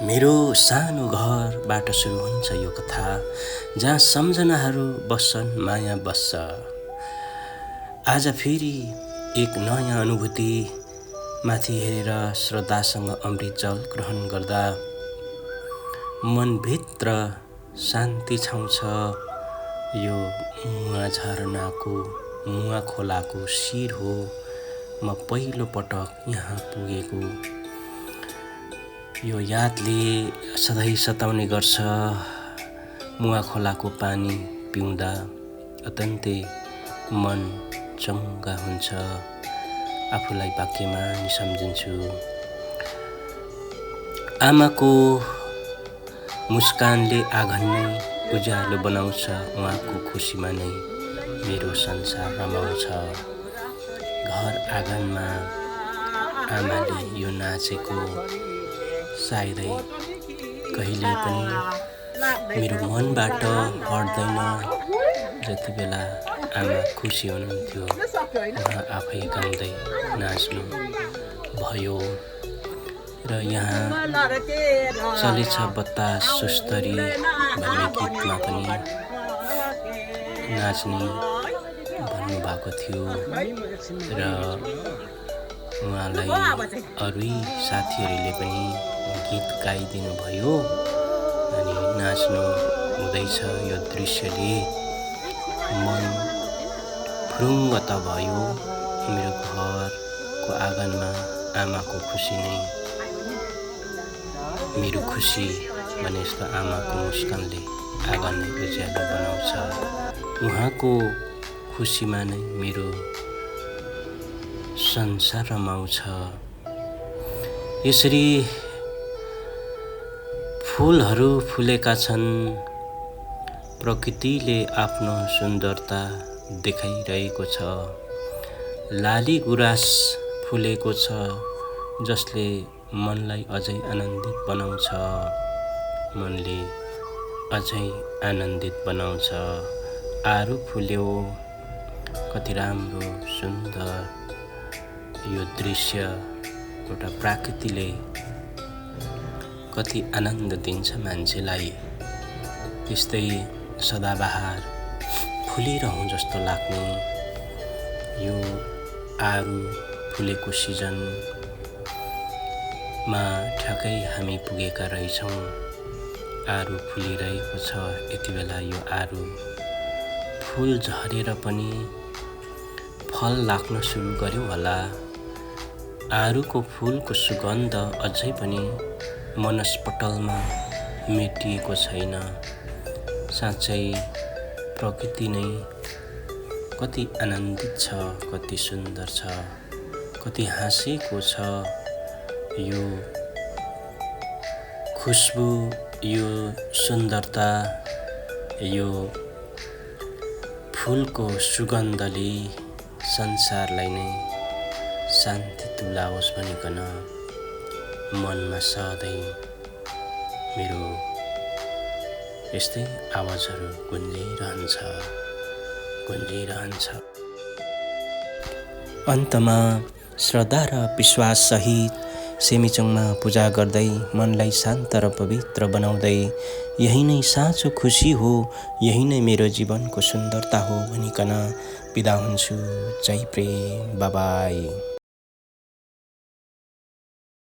मेरो सानो घरबाट सुरु हुन्छ यो कथा, जहाँ सम्झनाहरू बस्छन्, माया बस्छ। आज फेरि एक नयाँ अनुभूति माथि हेरेर श्रद्धासँग अमृत जल ग्रहण गर्दा मनभित्र शान्ति छाउँछ। यो मुवा झरनाको, मुवा खोलाको शिर हो। म पहिलो पटक यहाँ पुगेको यो यादले सधैँ सताउने गर्छ। मुवा खोलाको पानी पिउँदा अत्यन्तै मन चङ्गा हुन्छ। आफूलाई भाग्यमानी सम्झिन्छु। आमाको मुस्कानले आँगन नै उज्यालो बनाउँछ। उहाँको खुसीमा नै मेरो संसार रमाउँछ। घर आँगनमा आमाले यो नाचेको सायदै कहिले पनि मेरो मनबाट हट्दैन। जति बेला आमा खुसी हुनुहुन्थ्यो, उहाँ आफै गाउँदै नाच्नु भयो। र यहाँ चलेछ बतास सुस्तरी भन्ने गीतमा पनि नाच्ने भन्नुभएको थियो। र उहाँलाई अरू साथीहरूले पनि गीत गाइदिनु भयो अनि नाच्नु हुँदैछ। यो दृश्यले मन फुरुङ्ग त भयो। मेरो घरको आँगनमा आमाको खुसी नै मेरो खुसी भने जस्तो आमाको मुस्कानले आँगन नै उज्यालो बनाउँछ। उहाँको खुसीमा नै मेरो संसार रमाउँछ। यसरी फुलहरू फुलेका छन्। प्रकृतिले आफ्नो सुन्दरता देखाइरहेको छ। लाली गुराँस फुलेको छ, जसले मनलाई अझै आनन्दित बनाउँछ। मनले अझै आनन्दित बनाउँछ। आरु फुल्यो, कति राम्रो सुन्दर यो दृश्य। एउटा प्रकृतिले कति आनन्द दिन्छ मान्छेलाई। त्यस्तै सदाबहार फुलिरहँ जस्तो लाग्ने यो आरु फुलेको सिजनमा ठ्याक्कै हामी पुगेका रहेछौँ। आरु फुलिरहेको छ यति बेला। यो आरु फुल झरेर पनि फल लाग्न सुरु गर्यो होला। आरुको फुलको सुगन्ध अझै पनि मनस्पटलमा मेटिएको छैन। साँच्चै प्रकृति नै कति आनन्दित छ, कति सुन्दर छ, कति हाँसेको छ। यो खुशबु, यो सुन्दरता, यो फुलको सुगन्धले संसारलाई नै शान्ति तुल्याओस् भनिकन मनमा सधैँ मेरो यस्तै आवाजहरू गुन्जिरहन्छ। अन्तमा श्रद्धा र विश्वास सहित सेमिचङमा पूजा गर्दै मनलाई शान्त र पवित्र बनाउँदै यही नै साँचो खुसी हो, यही नै मेरो जीवनको सुन्दरता हो भनिकन बिदा हुन्छु। जय प्रेम, बाबाई।